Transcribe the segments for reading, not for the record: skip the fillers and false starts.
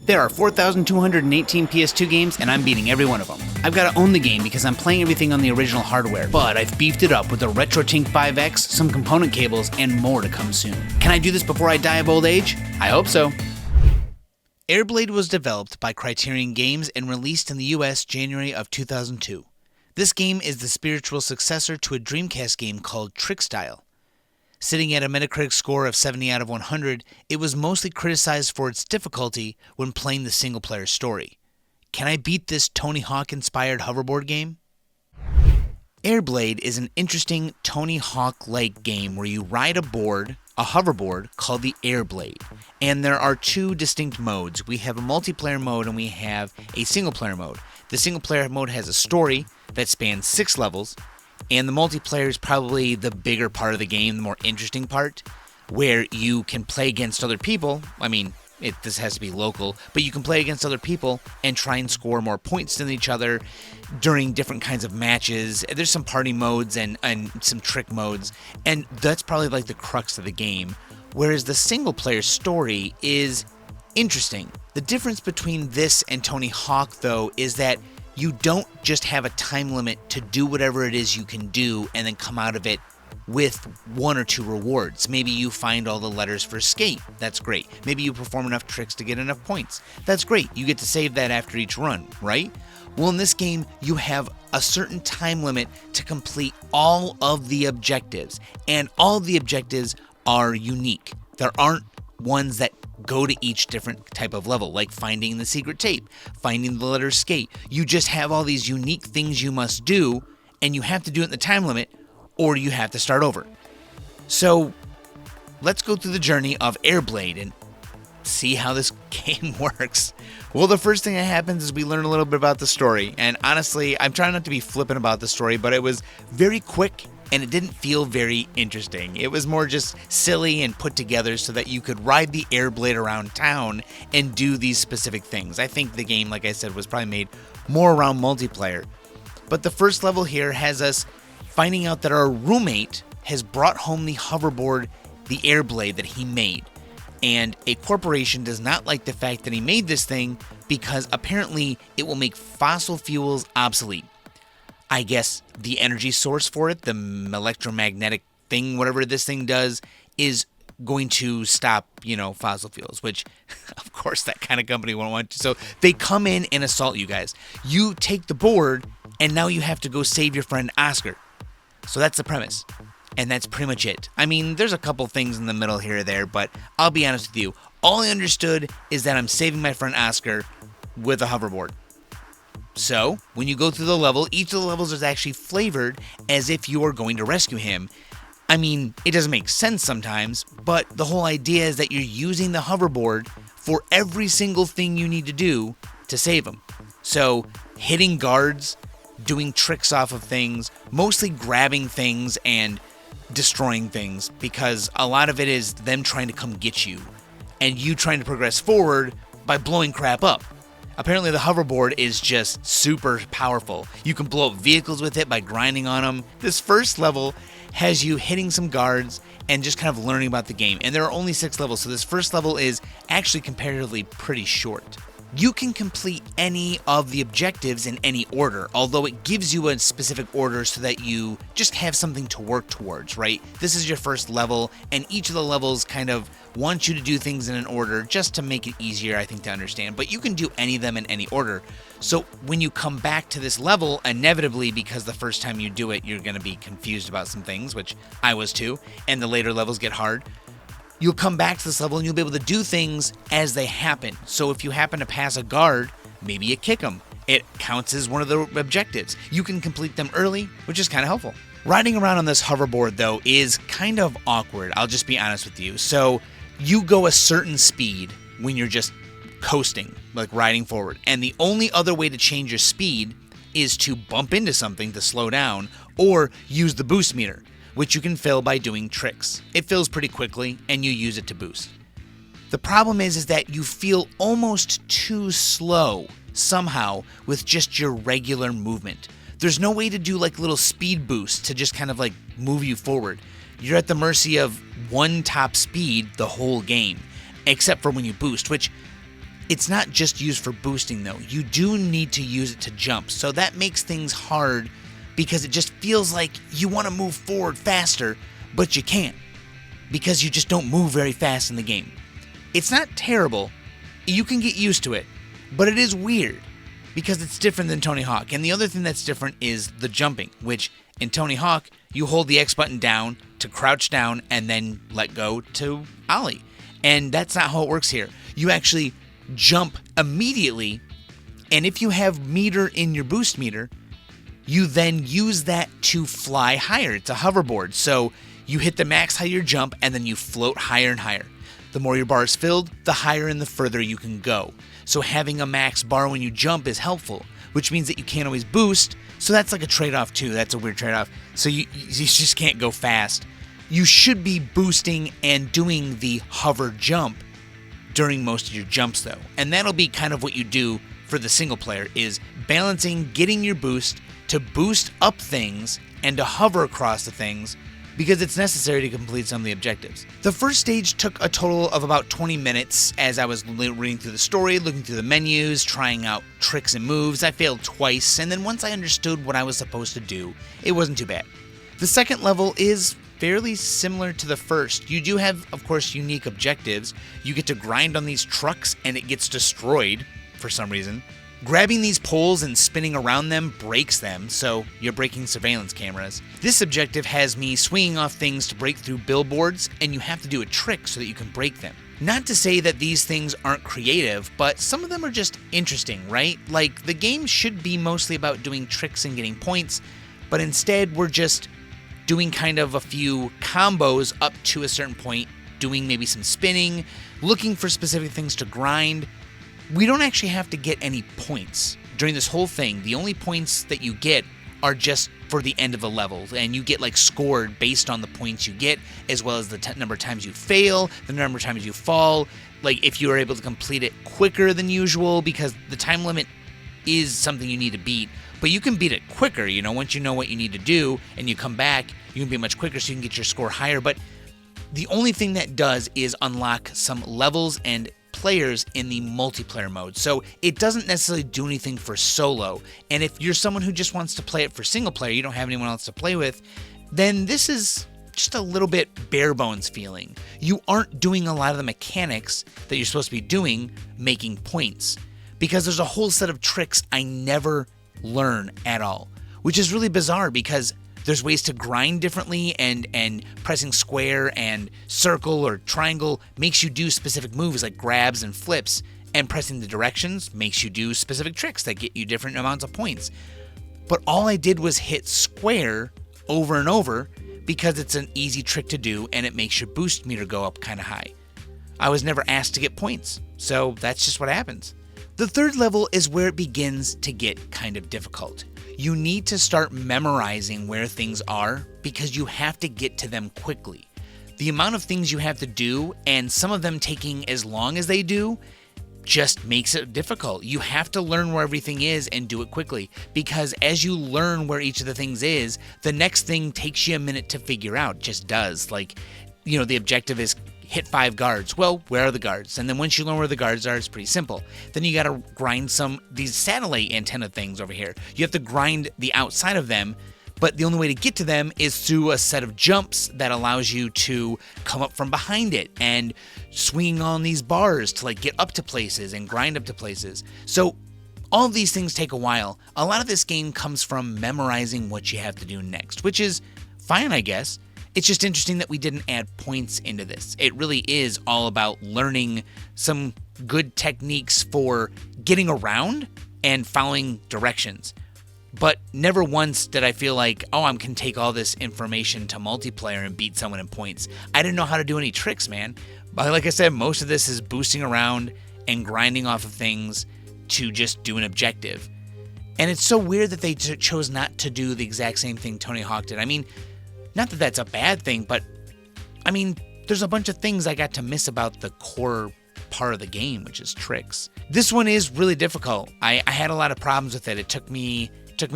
There are 4,218 PS2 games, and I'm beating every one of them. I've got to own the game because I'm playing everything on the original hardware, but I've beefed it up with a RetroTink 5X, some component cables, and more to come soon. Can I do this before I die of old age? I hope so. Airblade was developed by Criterion Games and released in the US January of 2002. This game is the spiritual successor to a Dreamcast game called Trickstyle. Sitting at a Metacritic score of 70 out of 100, it was mostly criticized for its difficulty when playing the single-player story. Can I beat this Tony Hawk-inspired hoverboard game? Airblade is an interesting Tony Hawk-like game where you ride a hoverboard called the Airblade. And there are two distinct modes. We have a multiplayer mode and we have a single-player mode. The single-player mode has a story that spans 6 levels, and the multiplayer is probably the bigger part of the game, the more interesting part, where you can play against other people. I mean, this has to be local, but you can play against other people and try and score more points than each other during different kinds of matches. There's some party modes and some trick modes, and that's probably like the crux of the game. Whereas the single-player story is interesting. The difference between this and Tony Hawk, though, is that you don't just have a time limit to do whatever it is you can do and then come out of it with 1 or 2 rewards. Maybe you find all the letters for escape. That's great. Maybe you perform enough tricks to get enough points. That's great. You get to save that after each run, right? Well, in this game, you have a certain time limit to complete all of the objectives, and all of the objectives are unique. There aren't ones that go to each different type of level, like finding the secret tape, finding the letter skate. You just have all these unique things you must do, and you have to do it in the time limit, or you have to start over. So, let's go through the journey of Airblade and see how this game works. Well, the first thing that happens is we learn a little bit about the story, and honestly, I'm trying not to be flippant about the story, but it was very quick and it didn't feel very interesting. It was more just silly and put together so that you could ride the Airblade around town and do these specific things. I think the game, like I said, was probably made more around multiplayer. But the first level here has us finding out that our roommate has brought home the hoverboard, the Airblade that he made. And a corporation does not like the fact that he made this thing because apparently it will make fossil fuels obsolete. I guess the energy source for it, the electromagnetic thing, whatever this thing does, is going to stop, fossil fuels, which, of course, that kind of company won't want to. So they come in and assault you guys. You take the board, and now you have to go save your friend Oscar. So that's the premise. And that's pretty much it. I mean, there's a couple things in the middle here or there, but I'll be honest with you. All I understood is that I'm saving my friend Oscar with a hoverboard. So, when you go through the level, each of the levels is actually flavored as if you are going to rescue him. I mean, it doesn't make sense sometimes, but the whole idea is that you're using the hoverboard for every single thing you need to do to save him. So, hitting guards, doing tricks off of things, mostly grabbing things and destroying things, because a lot of it is them trying to come get you, and you trying to progress forward by blowing crap up. Apparently the hoverboard is just super powerful. You can blow up vehicles with it by grinding on them. This first level has you hitting some guards and just kind of learning about the game. And there are only 6 levels, so this first level is actually comparatively pretty short. You can complete any of the objectives in any order, although it gives you a specific order so that you just have something to work towards, right? This is your first level, and each of the levels kind of want you to do things in an order just to make it easier, I think, to understand. But you can do any of them in any order. So when you come back to this level, inevitably, because the first time you do it, you're going to be confused about some things, which I was too, and the later levels get hard. You'll come back to this level and you'll be able to do things as they happen. So if you happen to pass a guard, maybe you kick them. It counts as one of the objectives. You can complete them early, which is kind of helpful. Riding around on this hoverboard, though, is kind of awkward. I'll just be honest with you. So you go a certain speed when you're just coasting, like riding forward. And the only other way to change your speed is to bump into something to slow down or use the boost meter, which you can fill by doing tricks. It fills pretty quickly, and you use it to boost. The problem is that you feel almost too slow somehow with just your regular movement. There's no way to do like little speed boosts to just kind of like move you forward. You're at the mercy of one top speed the whole game, except for when you boost, which It's not just used for boosting though. You do need to use it to jump, so that makes things hard because it just feels like you want to move forward faster, but you can't because you just don't move very fast in the game. It's not terrible. You can get used to it, but it is weird because it's different than Tony Hawk. And the other thing that's different is the jumping, which in Tony Hawk, you hold the X button down to crouch down and then let go to ollie. And that's not how it works here. You actually jump immediately, and if you have meter in your boost meter, you then use that to fly higher. It's a hoverboard, so you hit the max height of your jump and then you float higher and higher. The more your bar is filled, the higher and the further you can go. So having a max bar when you jump is helpful, which means that you can't always boost, so that's like a trade-off too. That's a weird trade-off. So you just can't go fast. You should be boosting and doing the hover jump during most of your jumps though. And that'll be kind of what you do for the single player, is balancing getting your boost to boost up things and to hover across the things because it's necessary to complete some of the objectives. The first stage took a total of about 20 minutes as I was reading through the story, looking through the menus, trying out tricks and moves. I failed twice, and then once I understood what I was supposed to do, it wasn't too bad. The second level is fairly similar to the first. You do have, of course, unique objectives. You get to grind on these trucks and it gets destroyed for some reason. Grabbing these poles and spinning around them breaks them, so you're breaking surveillance cameras. This objective has me swinging off things to break through billboards, and you have to do a trick so that you can break them. Not to say that these things aren't creative, but some of them are just interesting, right? Like, the game should be mostly about doing tricks and getting points, but instead we're just doing kind of a few combos up to a certain point, doing maybe some spinning, looking for specific things to grind. We don't actually have to get any points during this whole thing. The only points that you get are just for the end of the level, and you get like scored based on the points you get, as well as the number of times you fail, the number of times you fall, like if you are able to complete it quicker than usual, because the time limit is something you need to beat, but you can beat it quicker, you know, once you know what you need to do and you come back, you can be much quicker so you can get your score higher. But the only thing that does is unlock some levels and players in the multiplayer mode, so it doesn't necessarily do anything for solo. And if you're someone who just wants to play it for single player, you don't have anyone else to play with, then this is just a little bit bare bones feeling. You aren't doing a lot of the mechanics that you're supposed to be doing, making points, because there's a whole set of tricks I never learn at all, which is really bizarre because there's ways to grind differently, and pressing square and circle or triangle makes you do specific moves like grabs and flips, and pressing the directions makes you do specific tricks that get you different amounts of points. But all I did was hit square over and over because it's an easy trick to do and it makes your boost meter go up kind of high. I was never asked to get points, so that's just what happens. The third level is where it begins to get kind of difficult. You need to start memorizing where things are because you have to get to them quickly. The amount of things you have to do, and some of them taking as long as they do, just makes it difficult. You have to learn where everything is and do it quickly, because as you learn where each of the things is, the next thing takes you a minute to figure out. It just does. Like, you know, the objective is hit 5 guards. Well, where are the guards? And then once you learn where the guards are, it's pretty simple. Then you gotta grind these satellite antenna things over here. You have to grind the outside of them, but the only way to get to them is through a set of jumps that allows you to come up from behind it and swing on these bars to like get up to places and grind up to places. So all of these things take a while. A lot of this game comes from memorizing what you have to do next, which is fine, I guess. It's just interesting that we didn't add points into this. It really is all about learning some good techniques for getting around and following directions. But never once did I feel like, oh, I can take all this information to multiplayer and beat someone in points. I didn't know how to do any tricks, man. But like I said, most of this is boosting around and grinding off of things to just do an objective. And it's so weird that they chose not to do the exact same thing Tony Hawk did. I mean, not that that's a bad thing, but I mean, there's a bunch of things I got to miss about the core part of the game, which is tricks. This one is really difficult. I had a lot of problems with it. It took me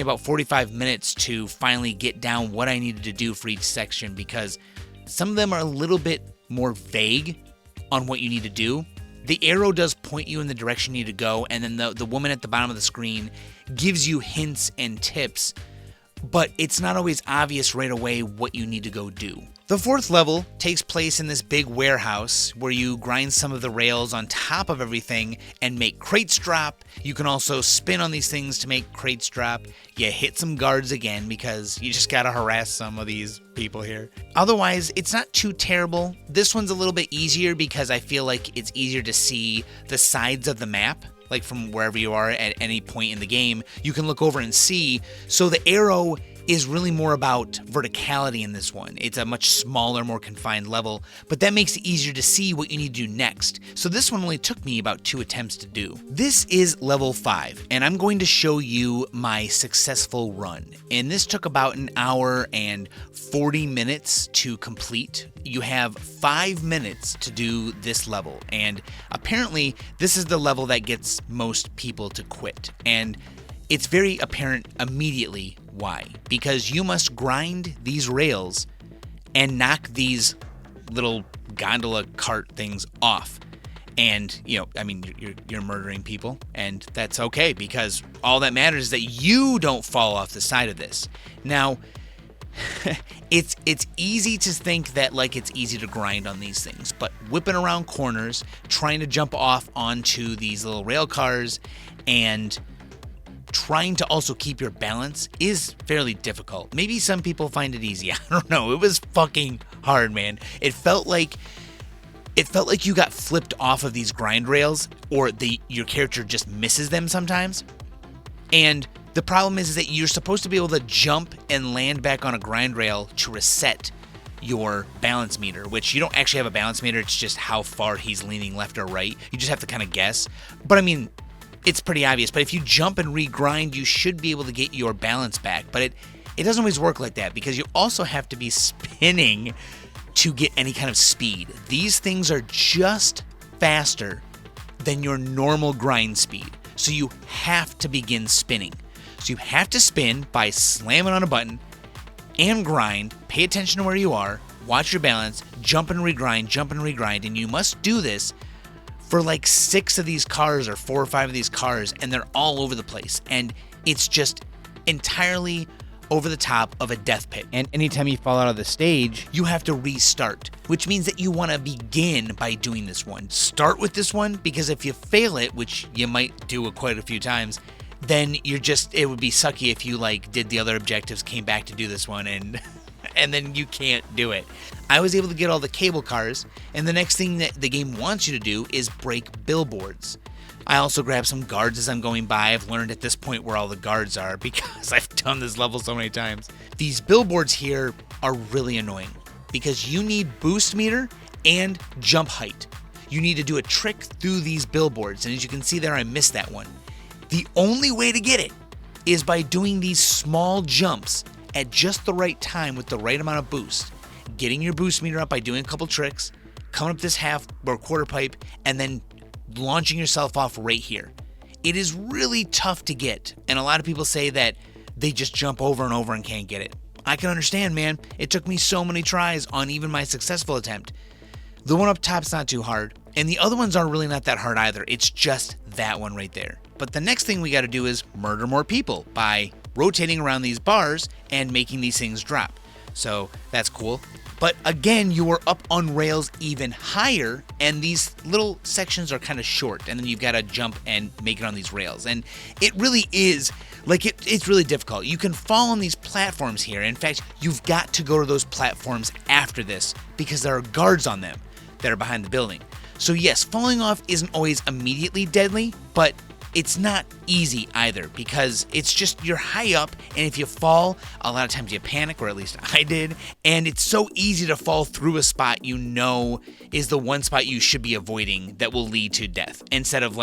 about 45 minutes to finally get down what I needed to do for each section, because some of them are a little bit more vague on what you need to do the arrow does point you in the direction you need to go, and then the woman at the bottom of the screen gives you hints and tips, but it's not always obvious right away what you need to go do. The fourth level takes place in this big warehouse where you grind some of the rails on top of everything and make crates drop. You can also spin on these things to make crates drop. You hit some guards again because you just gotta harass some of these people here. Otherwise, it's not too terrible. This one's a little bit easier because I feel like it's easier to see the sides of the map. Like from wherever you are at any point in the game, you can look over and see. So the arrow is really more about verticality in this one. It's a much smaller, more confined level, but that makes it easier to see what you need to do next. So this one only took me about 2 attempts to do. This is level 5, and I'm going to show you my successful run. And this took about an hour and 40 minutes to complete. You have 5 minutes to do this level, and apparently this is the level that gets most people to quit. And it's very apparent immediately why. Because you must grind these rails and knock these little gondola cart things off. And, you're murdering people, and that's okay because all that matters is that you don't fall off the side of this. Now, it's easy to think that it's easy to grind on these things, but whipping around corners, trying to jump off onto these little rail cars, and trying to also keep your balance is fairly difficult. Maybe some people find it easy. I don't know. It was fucking hard, man. It felt like you got flipped off of these grind rails, or your character just misses them sometimes. And the problem is that you're supposed to be able to jump and land back on a grind rail to reset your balance meter, which you don't actually have a balance meter. It's just how far he's leaning left or right. You just have to kind of guess. But it's pretty obvious, but if you jump and regrind, you should be able to get your balance back. But it doesn't always work like that because you also have to be spinning to get any kind of speed. These things are just faster than your normal grind speed, so you have to begin spinning. So you have to spin by slamming on a button and grind, pay attention to where you are, watch your balance, jump and regrind, and you must do this for 6 of these cars or 4 or 5 of these cars, and they're all over the place. And it's just entirely over the top of a death pit. And anytime you fall out of the stage, you have to restart, which means that you want to begin by doing this one. Start with this one, because if you fail it, which you might do quite a few times, then it would be sucky if you did the other objectives, came back to do this one, and then you can't do it. I was able to get all the cable cars, and the next thing that the game wants you to do is break billboards. I also grabbed some guards as I'm going by. I've learned at this point where all the guards are because I've done this level so many times. These billboards here are really annoying because you need boost meter and jump height. You need to do a trick through these billboards, and as you can see there, I missed that one. The only way to get it is by doing these small jumps at just the right time with the right amount of boost, getting your boost meter up by doing a couple tricks, coming up this half or quarter pipe, and then launching yourself off right here. It is really tough to get, and a lot of people say that they just jump over and over and can't get it. I can understand, man. It took me so many tries on even my successful attempt. The one up top's not too hard, and the other ones aren't really not that hard either. It's just that one right there. But the next thing we got to do is murder more people by rotating around these bars and making these things drop. So that's cool. But again, you are up on rails even higher, and these little sections are kind of short, and then you've got to jump and make it on these rails. And it really is, it's really difficult. You can fall on these platforms here. In fact, you've got to go to those platforms after this because there are guards on them that are behind the building. So yes, falling off isn't always immediately deadly, but it's not easy either because it's just you're high up, and if you fall, a lot of times you panic, or at least I did, and it's so easy to fall through a spot is the one spot you should be avoiding that will lead to death instead of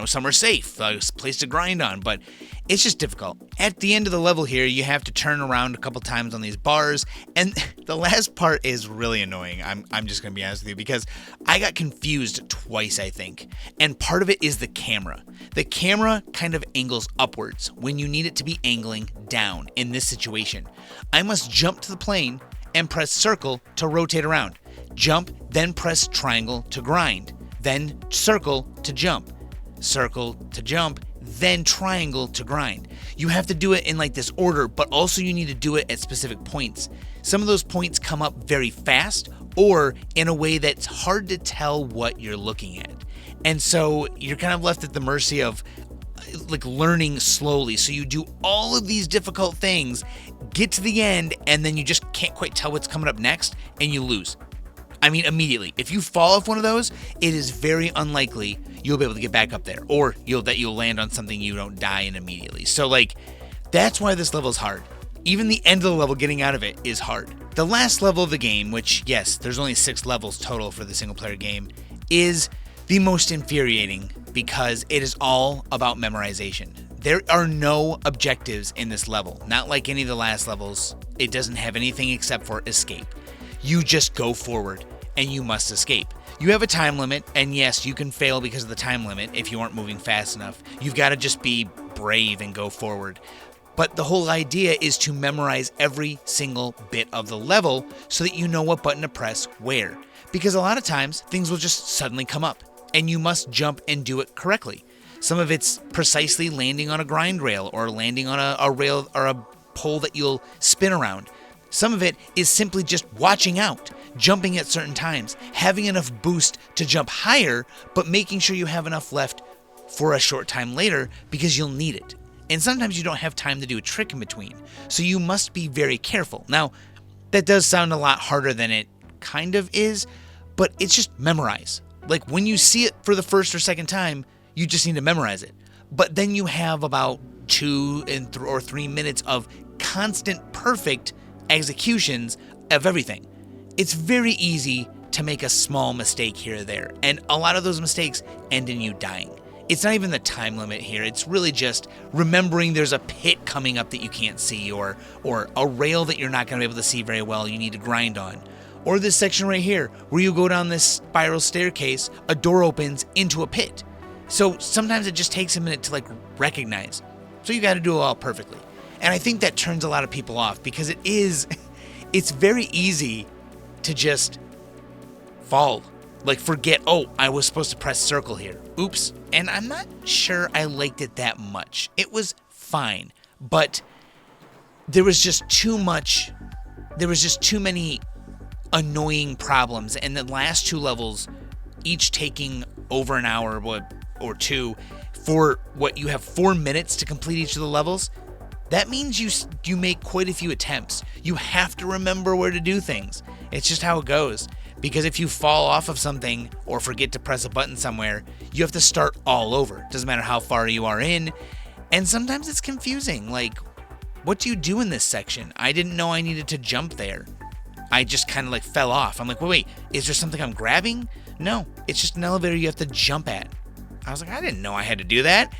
somewhere safe, a place to grind on, but it's just difficult. At the end of the level here, you have to turn around a couple times on these bars, and the last part is really annoying. I'm just going to be honest with you because I got confused twice, I think, and part of it is the camera. The camera kind of angles upwards when you need it to be angling down in this situation. I must jump to the plane and press circle to rotate around. Jump, then press triangle to grind. then circle to jump, circle to jump, then triangle to grind. You have to do it in like this order, but also you need to do it at specific points. Some of those points come up very fast or in a way that's hard to tell what you're looking at. And so you're kind of left at the mercy of like learning slowly. So you do all of these difficult things, get to the end, and then you just can't quite tell what's coming up next and you lose. I mean, immediately. If you fall off one of those, it is very unlikely you'll be able to get back up there, or you'll land on something you don't die in immediately. So like, that's why this level is hard. Even the end of the level, getting out of it, is hard. The last level of the game, which yes, there's only 6 levels total for the single player game, is the most infuriating because it is all about memorization. There are no objectives in this level. Not like any of the last levels. It doesn't have anything except for escape. You just go forward and you must escape. You have a time limit, and yes, you can fail because of the time limit if you aren't moving fast enough. You've got to just be brave and go forward. But the whole idea is to memorize every single bit of the level so that you know what button to press where. Because a lot of times, things will just suddenly come up, and you must jump and do it correctly. Some of it's precisely landing on a grind rail or landing on a rail or a pole that you'll spin around. Some of it is simply just watching out, jumping at certain times, having enough boost to jump higher, but making sure you have enough left for a short time later because you'll need it. And sometimes you don't have time to do a trick in between, so you must be very careful. Now, that does sound a lot harder than it kind of is, but it's just memorize. Like when you see it for the first or second time, you just need to memorize it. But then you have about 2 or 3 minutes of constant perfect executions of everything. It's very easy to make a small mistake here or there, and a lot of those mistakes end in you dying. It's not even the time limit here, it's really just remembering there's a pit coming up that you can't see, or a rail that you're not going to be able to see very well you need to grind on. Or this section right here, where you go down this spiral staircase, a door opens into a pit. So sometimes it just takes a minute to like recognize. So you got to do it all perfectly. And I think that turns a lot of people off because it's very easy to just fall. Like forget, oh, I was supposed to press circle here. Oops. And I'm not sure I liked it that much. It was fine, but there was just too many annoying problems. And the last 2 levels, each taking over an hour or 2 for what you have 4 minutes to complete each of the levels. That means you make quite a few attempts. You have to remember where to do things. It's just how it goes. Because if you fall off of something or forget to press a button somewhere, you have to start all over. Doesn't matter how far you are in. And sometimes it's confusing. Like, what do you do in this section? I didn't know I needed to jump there. I just kind of like fell off. I'm like, wait, is there something I'm grabbing? No, it's just an elevator you have to jump at. I was like, I didn't know I had to do that.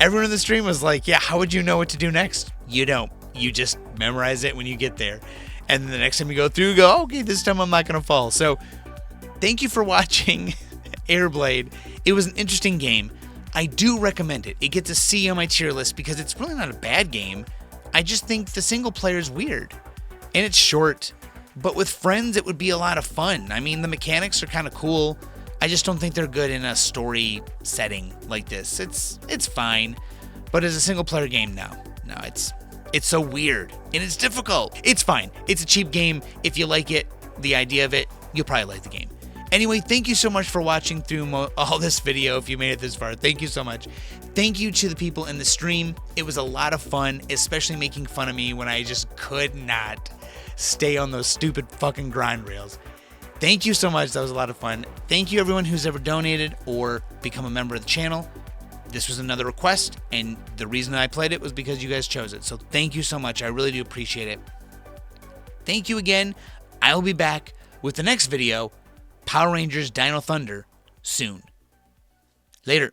Everyone in the stream was like, yeah, how would you know what to do next? You don't. You just memorize it when you get there. And then the next time you go through, you go, okay, this time I'm not going to fall. So thank you for watching Airblade. It was an interesting game. I do recommend it. It gets a C on my tier list because it's really not a bad game. I just think the single player is weird. And it's short. But with friends, it would be a lot of fun. I mean, the mechanics are kind of cool. I just don't think they're good in a story setting like this. It's fine. But as a single player game, no, it's so weird and it's difficult. It's fine. It's a cheap game. If you like it, the idea of it, you'll probably like the game. Anyway, thank you so much for watching through all this video. If you made it this far, thank you so much. Thank you to the people in the stream. It was a lot of fun, especially making fun of me when I just could not stay on those stupid fucking grind rails. Thank you so much. That was a lot of fun. Thank you everyone who's ever donated or become a member of the channel. This was another request, and the reason I played it was because you guys chose it. So thank you so much. I really do appreciate it. Thank you again. I will be back with the next video, Power Rangers Dino Thunder, soon. Later.